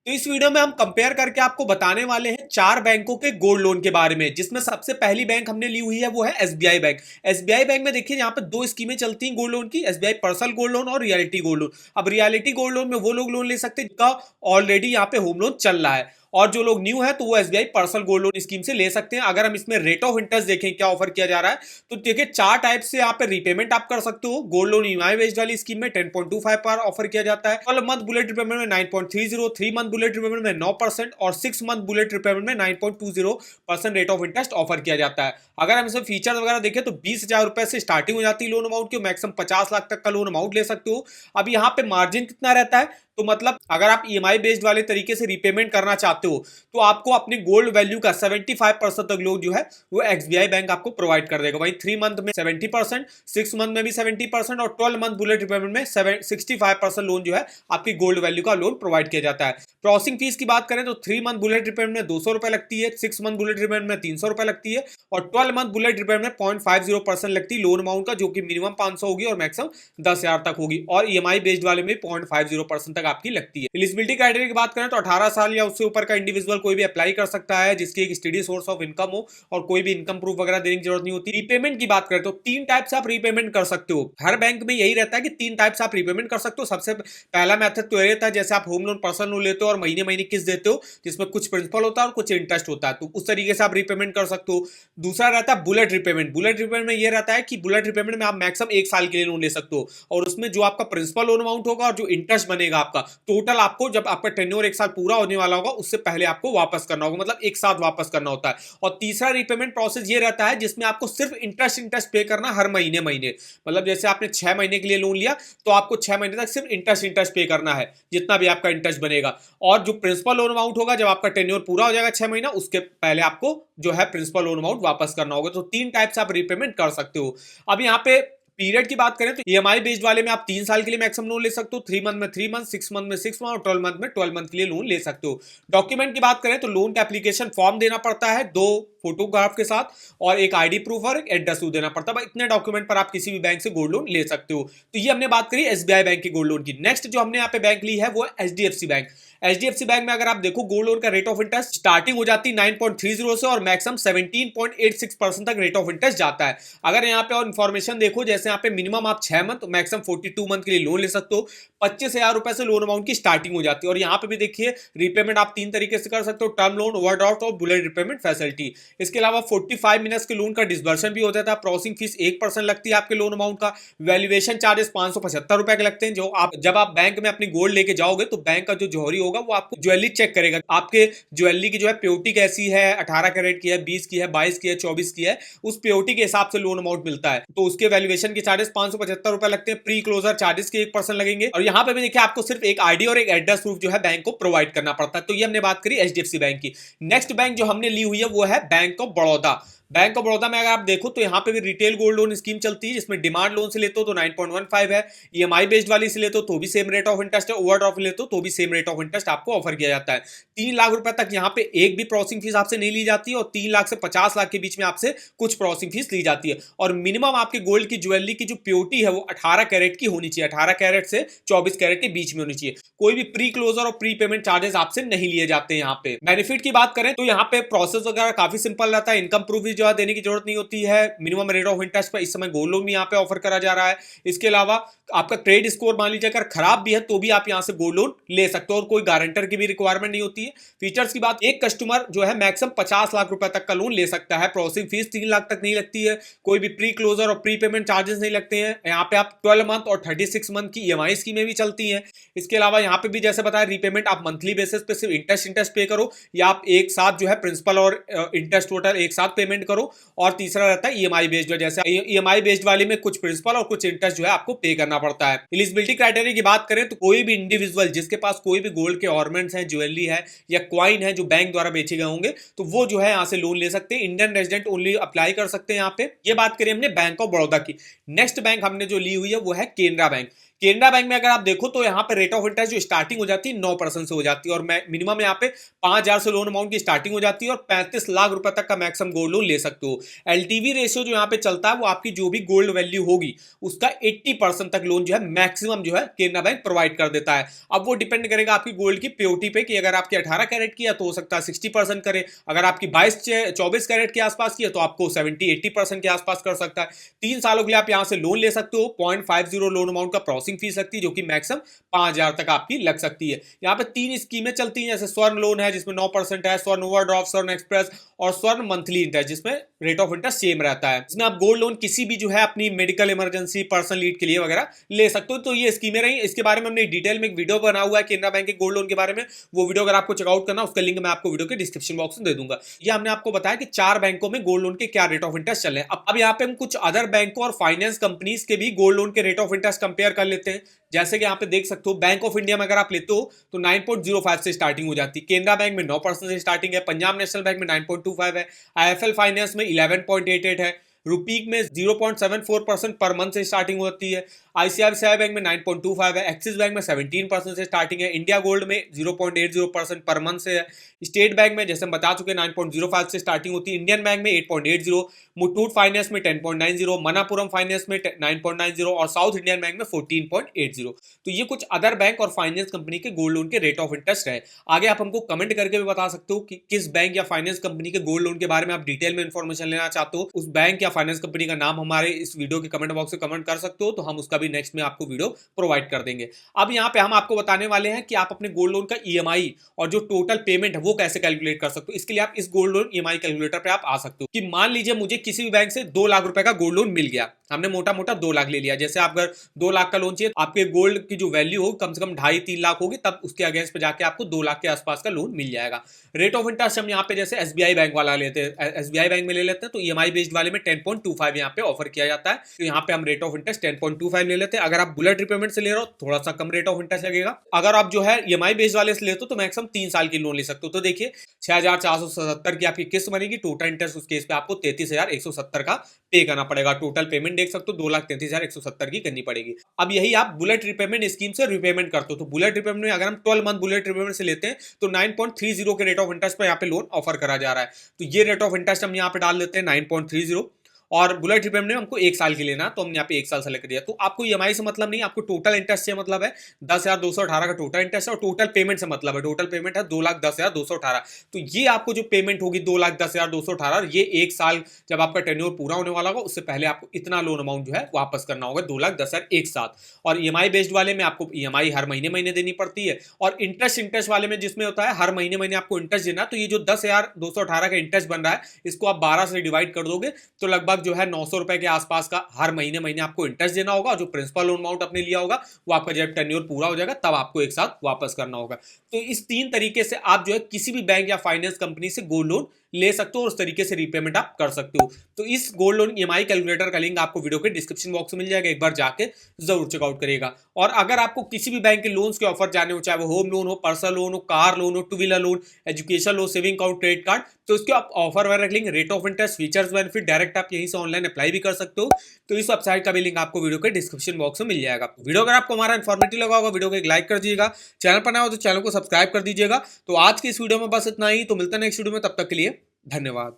तो इस वीडियो में हम कंपेयर करके आपको बताने वाले हैं चार बैंकों के गोल्ड लोन के बारे में, जिसमें सबसे पहली बैंक हमने ली हुई है वो है एसबीआई बैंक। एसबीआई बैंक में देखिए यहाँ पे दो स्कीमें चलती हैं गोल्ड लोन की, एसबीआई पर्सनल गोल्ड लोन और रियलिटी गोल्ड लोन। अब रियलिटी गोल्ड लोन में वो लोग लोन ले सकते हैं जिनका ऑलरेडी यहाँ पे होम लोन चल रहा है, और जो लोग न्यू है तो वो SBI personal gold loan scheme से ले सकते हैं। अगर हम इसमें रेट ऑफ इंटरेस्ट देखें क्या ऑफर किया जा रहा है, तो देखिए चार टाइप से यहाँ पे रीपेमेंट आप कर सकते हो। गोल्ड लोन ईएमआई बेस्ड वाली स्कीम में 10.25 पर ऑफर किया जाता है, 12 मंथ बुलेट रिपेमेंट में 9.30, 3 मंथ बुलेट रिपेमेंट में 9% और 6 मंथ बुलेट रिपेमेंट में 9.20% रेट ऑफ इंटरेस्ट ऑफर किया जाता है। अगर हम इसमें फीचर्स वगैरह देखें तो 20,000 रुपए से स्टार्टिंग हो जाती है लोन अमाउंट की, मैक्सिमम 50 लाख तक का लोन अमाउंट ले सकते हो। अब यहाँ पे मार्जिन कितना रहता है, तो मतलब अगर आप ईएमआई बेस्ड वाले तरीके से रीपेमेंट करना चाहते हो तो आपको अपने गोल्ड वैल्यू का 75% तक लोन जो है वो एसबीआई बैंक आपको प्रोवाइड कर देगा। वहीं 3 मंथ में 70%, 6 मंथ में भी 70% और 12 मंथ बुलेट रिपेमेंट में 65% लोन जो है आपकी गोल्ड वैल्यू का लोन प्रोवाइड किया जाता है। प्रोसेसिंग फीस की बात करें तो 3 मंथ बुलेट रिपेमेंट में 200 रुपए लगती है, 6 मंथ बुलेट रिपेमेंट में 300 रुपए लगती है और 12 मंथ बुलेट रिपेमेंट में 0.50% लगती है लोन अमाउंट का, जो कि मिनिमम 500 होगी और मैक्सिमम 10,000 तक होगी। और ईएमआई बेस्ड वाले में 0.50% तक आपकी लगती है। एलिजिबिलिटी क्राइटेरिया की बात करें तो 18 साल या उससे ऊपर का इंडिविजुअल कोई भी अप्लाई कर सकता है जिसकी एक स्टडी सोर्स ऑफ इनकम हो और कोई भी इनकम प्रूफ वगैरह देने की जरूरत नहीं होती। रीपेमेंट की बात करें तो 3 टाइप से आप रीपेमेंट कर सकते हो। हर बैंक में यही रहता है कि 3 टाइप से आप रीपेमेंट कर सकते हो। सबसे पहला मेथड तो ये रहता है जैसे आप होम लोन पर्सनल लोन लेते हो और महीने महीने किस्त देते हो, जिसमें कुछ प्रिंसिपल होता है और कुछ इंटरेस्ट होता है, तो उस तरीके से आप रीपेमेंट कर सकते हो। दूसरा रहता है बुलेट रिपेमेंट। बुलेट रिपेमेंट में यह रहता है कि बुलेट रिपेमेंट में आप मैक्सिमम 1 साल के लिए लोन ले सकते हो और उसमें जो आपका प्रिंसिपल लोन अमाउंट होगा और जो इंटरेस्ट बनेगा आपका टोटल, आपको जब आपका टेन्योर 1 साल पूरा होने वाला होगा उससे पहले आपको वापस करना होगा, मतलब एक साथ वापस करना होता है। और तीसरा रीपेमेंट प्रोसेस ये रहता है जिसमें आपको सिर्फ इंटरेस्ट पे करना हर महीने महीने, मतलब जैसे आपने 6 महीने के लिए लोन लिया तो आपको 6 महीने तक सिर्फ इंटरेस्ट पे करना है, जितना भी आपका इंटरेस्ट बनेगा। और जो प्रिंसिपल लोन अमाउंट होगा जब आपका टेन्योर पूरा हो जाएगा 6 महीना, उसके पहले आपको जो है प्रिंसिपल लोन अमाउंट वापस करना होगा। तो 3 टाइप से आप रीपेमेंट कर सकते हो। अब यहाँ पे पीरियड की बात करें तो ईएमआई बेस्ड वाले में आप 3 साल के लिए मैक्सिमम लोन ले सकते हो, 3 मंथ में 3 मंथ, 6 मंथ में 6 मंथ और 12 मंथ में 12 मंथ के लिए लोन ले सकते हो। डॉक्यूमेंट की बात करें तो लोन का एप्लीकेशन फॉर्म देना पड़ता है 2 फोटोग्राफ के साथ और एक आईडी प्रूफ और एक एड्रेस प्रूफ देना पड़ता है। इतने डॉक्यूमेंट पर आप किसी भी बैंक से गोल्ड लोन ले सकते हो। तो ये हमने बात करी एसबीआई बैंक की गोल्ड लोन की। नेक्स्ट जो हमने यहाँ पे बैंक ली है वो है एचडीएफसी बैंक। एचडीएफसी बैंक में अगर आप देखो गोल्ड लोन का रेट ऑफ इंटरेस्ट स्टार्टिंग हो जाती है 9.30 से और मैक्सिमम 17.86% तक रेट ऑफ इंटरेस्ट जाता है। अगर यहाँ पे और इन्फॉर्मेशन देखो, जैसे यहाँ पे मिनिमम आप 6 मंथ, मैक्सिमम 42 मंथ के लिए लोन ले सकते हो। 25,000 रुपए से लोन अमाउंट की स्टार्टिंग हो जाती है। और यहाँ पे भी देखिए रीपेमेंट आप 3 तरीके से कर सकते हो, टर्म लोन, ओवरड्राफ्ट और बुलेट रिपेमेंट फैसिलिटी। इसके अलावा 45 मिनट्स के लोन का डिसबर्सन भी हो जाता है। प्रोसेसिंग फीस 1% लगती है आपके लोन अमाउंट का। वैल्यूएशन चार्जेस 575 रुपए के लगते हैं। जो आप जब आप बैंक में अपनी गोल्ड लेके जाओगे तो बैंक का जो जौहरी होगा वो आपको ज्वेलरी चेक करेगा, आपके ज्वेलरी की जो है प्योरिटी कैसी है, 18 कैरेट की है, 20 की है, 22 की है, 24 की है, उस प्योरिटी के हिसाब से लोन अमाउंट मिलता है। तो उसके वैल्यूएशन के चार्जेस 575 रुपए लगते हैं। प्री क्लोजर चार्जेस के 1% लगेंगे। और यहाँ पे भी देखिए आपको सिर्फ एक आईडी और एक एड्रेस प्रूफ जो है बैंक को प्रोवाइड करना पड़ता है। तो ये हमने बात करी एचडीएफसी बैंक की। नेक्स्ट बैंक जो हमने ली हुई है वो है bank of Baroda. Bank of Baroda में अगर आप देखो तो यहाँ पे भी रिटेल गोल्ड लोन स्कीम चलती है, जिसमें डिमांड लोन से लेते हो तो 9.15 है, ईएमआई बेस्ड वाली से लेते हो तो भी सेम रेट ऑफ इंटरेस्ट है, ओवरड्राफ्ट लेते हो तो भी सेम रेट ऑफ इंटरेस्ट आपको ऑफर किया जाता है। 3 लाख रुपए तक यहाँ पे एक भी प्रोसेसिंग फीस आपसे नहीं ली जाती है और 3 लाख से 50 लाख के बीच में आपसे कुछ प्रोसेसिंग फीस ली जाती है। और मिनिमम आपके गोल्ड की ज्वेलरी की जो प्योरिटी है वो 18 कैरेट की होनी चाहिए, 18 कैरेट से 24 कैरेट के बीच में होनी चाहिए। कोई भी प्री क्लोजर और प्री पेमेंट चार्जेस आपसे नहीं लिए जाते हैं। यहाँ पे बेनिफिट की बात करें तो यहाँ पे प्रोसेस वगैरह काफी सिंपल रहता है, इनकम प्रूफ भी जो है देने की जरूरत नहीं होती है। मिनिमम रेट ऑफ इंटरेस्ट पर इस समय गोल्ड लोन भी यहाँ पे ऑफर करा जा रहा है। इसके अलावा आपका क्रेडिट स्कोर मान लीजिए अगर खराब भी है तो भी आप यहाँ से गोल्ड लोन ले सकते हो और कोई गारंटर की भी रिक्वायरमेंट नहीं होती है। फीचर्स की बात, एक कस्टमर जो है मैक्सिमम 50 लाख रुपए तक का लोन ले सकता है। प्रोसेसिंग फीस 3 लाख तक नहीं लगती है। कोई भी प्री क्लोजर और प्री पेमेंट चार्जेस नहीं लगते हैं। यहाँ पे आप 12 मंथ और 36 मंथ की ईएमआई स्कीमें भी चलती हैं। इसके अलावा यहाँ पे भी जैसे बताया रीपेमेंट आप मंथली बेसिस पे सिर्फ इंटरेस्ट पे करो या आप एक साथ जो है प्रिंसिपल और इंटरेस्ट टोटल एक साथ पेमेंट करो। और तीसरा रहता है ईएमआई बेस्ड, जैसे ईएमआई बेस्ड वाले में कुछ प्रिंसिपल और कुछ इंटरेस्ट जो है आपको पे करना पड़ता है। एलिजिबिलिटी क्राइटेरिया की बात करें तो कोई भी इंडिविजुअल जिसके पास कोई भी गोल्ड के ऑर्नामेंट्स हैं, ज्वेलरी है या क्वाइन है जो बैंक द्वारा बेचे गए होंगे, तो वो जो है यहाँ से लोन ले सकते हैं। इंडियन रेजिडेंट ओनली अप्लाई कर सकते हैं यहाँ पे। ये बात करें हमने बैंक ऑफ बड़ौदा की। नेक्स्ट बैंक हमने जो ली हुई है वो है केनरा बैंक। केनरा बैंक में अगर आप देखो तो यहाँ पे रेट ऑफ इंटरेस्ट जो स्टार्टिंग हो जाती है 9% से हो जाती है और मिनिमम यहाँ पे 5,000 से लोन अमाउंट की स्टार्टिंग हो जाती है और 35 लाख रुपए तक का मैक्सिमम गोल्ड लोन ले सकते हो। एलटीवी रेशियो जो यहाँ पे चलता है वो आपकी जो भी गोल्ड वैल्यू होगी उसका 80% तक लोन जो है मैक्सिमम जो है केनरा बैंक प्रोवाइड कर देता है। अब वो डिपेंड करेगा आपकी गोल्ड की प्योरिटी पे कि अगर आपकी 18 कैरेट की है तो हो सकता है 60% करे, अगर आपकी 22-24 कैरेट के आसपास की है तो आपको 70-80% के आसपास कर सकता है। 3 सालों के लिए आप यहां से लोन ले सकते हो। 0.50 लोन अमाउंट का प्रोसेसिंग फीस लगती है जो कि मैक्सिमम 5,000 तक आपकी लग सकती है। यहाँ पे 3 स्कीमें चलती हैं, जैसे स्वर्ण लोन है जिसमें 9% है, स्वर्ण ओवरड्राफ्ट, स्वर्ण एक्सप्रेस और स्वर्ण मंथली इंटरेस्ट जिसमें रेट ऑफ इंटरेस्ट सेम रहता है। इसमें आप गोल्ड लोन किसी भी जो है अपनी मेडिकल इमरजेंसी, पर्सनल नीड के लिए वगैरह ले सकते हो। तो ये स्कीमें रही। इसके बारे में हमने डिटेल में एक वीडियो बना हुआ है केनरा बैंक के गोल्ड लोन के बारे में, वो वीडियो अगर आपको चेकआउट करना उसका लिंक मैं आपको वीडियो के डिस्क्रिप्शन बॉक्स में दे दूंगा। ये हमने आपको बताया कि 4 बैंकों में गोल्ड लोन के क्या रेट ऑफ इंटरेस्ट चल रहे हैं। अब यहाँ पे हम कुछ अदर बैंकों और फाइनेंस कंपनीज के भी गोल्ड लोन के रेट ऑफ इंटरेस्ट कंपेयर कर लेते हैं। जैसे कि यहाँ पे देख सकते हो बैंक ऑफ इंडिया में अगर आप लेते हो तो 9.05 से स्टार्टिंग हो जाती है, केनरा बैंक में 9% से स्टार्टिंग है, पंजाब नेशनल बैंक में 9.25 है, आईएफएल फाइनेंस में 11.88 है, रुपीक में 0.74% पर मंथ से स्टार्टिंग होती है, आईसीआईसीआई बैंक में 9.25 है, एक्सिस बैंक में 17% से स्टार्टिंग है, इंडिया गोल्ड में 0.80% पर मंथ से है, स्टेट बैंक में जैसे हम बता चुके 9.05 से स्टार्टिंग होती है, इंडियन बैंक में 8.80, मुथूट फाइनेंस में 10.90, मनापुरम फाइनेंस में 9.90 और साउथ इंडियन बैंक में 14.80। तो ये कुछ अदर बैंक और फाइनेंस कंपनी के गोल्ड लोन के रेट ऑफ इंटरेस्ट है। आगे आप हमको कमेंट करके भी बता सकते हो कि किस बैंक या फाइनेंस कंपनी के गोल्ड लोन के बारे में आप डिटेल में इंफॉर्मेशन लेना चाहते हो। उस बैंक या फाइनेंस कंपनी का नाम हमारे इस वीडियो के कमेंट बॉक्स में कमेंट कर सकते हो, तो हम उसका भी नेक्स्ट में आपको वीडियो प्रोवाइड कर देंगे। अब यहाँ पे हम आपको बताने वाले हैं कि आप अपने गोल्ड लोन का ईएमआई और जो टोटल पेमेंट है वो कैसे कैलकुलेट कर सकते हो। इसके लिए आप इस गोल्ड लोन ईएमआई कैलकुलेटर पे आप आ सकते हो कि मान लीजिए मुझे किसी भी बैंक से 2 लाख रुपए का गोल्ड लोन मिल गया, हमने मोटा मोटा 2 लाख ले लिया। जैसे आप अगर 2 लाख का लोन चाहिए, आपके गोल्ड की जो वैल्यू हो कम से कम 2.5-3 लाख होगी, तब उसके अगेंस्ट पे जाके आपको 2 लाख के आसपास का लोन मिल जाएगा। रेट ऑफ इंटरेस्ट हम यहाँ पे जैसे एसबीआई बैंक वाला लेते हैं, एसबीआई बैंक में ले लेते हैं तो ईएमआई बेस्ड वाले में 10.25 यहाँ पे ऑफर किया जाता है। तो यहाँ पे हम रेट ऑफ इंटरेस्ट 10.25 ले लेते हैं। अगर आप बुलेट रिपेमेंट से ले रहे हो थोड़ा सा कम रेट ऑफ इंटरेस्ट लगेगा। अगर आप जो है ईएमआई बेस्ड वाले से लेते हो तो मैक्सिमम 3 साल की लोन ले सकते हो। तो देखिए 6,477 की आपकी किस्त बनेगी, टोटल इंटरेस्ट उस केस पे आपको 33,170 का पे करना पड़ेगा। टोटल पेमेंट देख सकते हो 2,33,170 की करनी पड़ेगी। अब यही आप बुलेट रिपेमेंट स्कीम से रिपेमेंट करते हो तो बुलेट रिपेमेंट में अगर हम 12 मंथ बुलेट रिपेमेंट से लेते हैं तो 9.30 के रेट ऑफ इंटरेस्ट पर यहाँ पे लोन ऑफर करा जा रहा है। तो ये रेट ऑफ इंटरेस्ट हम यहाँ पे डाल देते हैं 9.30 और बुलेट रिपेमेंट में हमको 1 साल की लेना, तो हमने यहाँ पे 1 साल सेलेक्ट किया। तो आपको ईएमआई से मतलब नहीं, आपको टोटल इंटरेस्ट से मतलब है 10,218 का टोटल इंटरेस्ट है और टोटल पेमेंट से मतलब है, टोटल पेमेंट है 2,10,218। तो ये आपको जो पेमेंट होगी 2,10,218, ये 1 साल जब आपका टेन्योर पूरा होने वाला होगा उससे पहले आपको इतना लोन अमाउंट जो है वापस करना होगा, 2,10,000 एक साथ। और ईएमआई बेस्ड वाले में आपको ईएमआई हर महीने महीने देनी पड़ती है और इंटरेस्ट वाले में जिसमें होता है हर महीने महीने आपको इंटरेस्ट देना। तो ये जो 10,218 का इंटरेस्ट बन रहा है इसको आप 12 से डिवाइड कर दोगे तो लगभग जो है 900 रुपए के आसपास का हर महीने महीने आपको इंटरेस्ट देना होगा। जो प्रिंसिपल लोन अमाउंट आपने लिया होगा वो आपका जब टेन्योर पूरा हो जाएगा तब आपको एक साथ वापस करना होगा। तो इस 3 तरीके से आप जो है किसी भी बैंक या फाइनेंस कंपनी से गोल्ड लोन ले सकते हो और उस तरीके से रीपेमेंट आप कर सकते हो। तो इस गोल्ड लोन ईएमआई कैलकुलेटर का लिंक आपको वीडियो के डिस्क्रिप्शन बॉक्स में मिल जाएगा, एक बार जाके जरूर चेकआउट करिएगा। और अगर आपको किसी भी बैंक के लोन्स के ऑफर जाने हो, चाहे वो होम लोन हो, पर्सनल लोन हो, कार लोन हो, 2 wheeler loan, education loan, saving account, credit card, तो इसके आप ऑफर वगैरह link, rate of interest, features, benefit direct आप यहीं से ऑनलाइन अप्लाई भी कर सकते हो। तो इस वेबसाइट का भी लिंक आपको वीडियो के डिस्क्रिप्शन बॉक्स में मिल जाएगा। वीडियो अगर आपको हमारा इन्फॉर्मेटिव लगा होगा वीडियो को एक लाइक कर दीजिएगा, चैनल पर नया हो तो चैनल को सब्सक्राइब कर दीजिएगा। तो आज की इस वीडियो में बस इतना ही, तो मिलता है नेक्स्ट वीडियो में, तब तक के लिए धन्यवाद।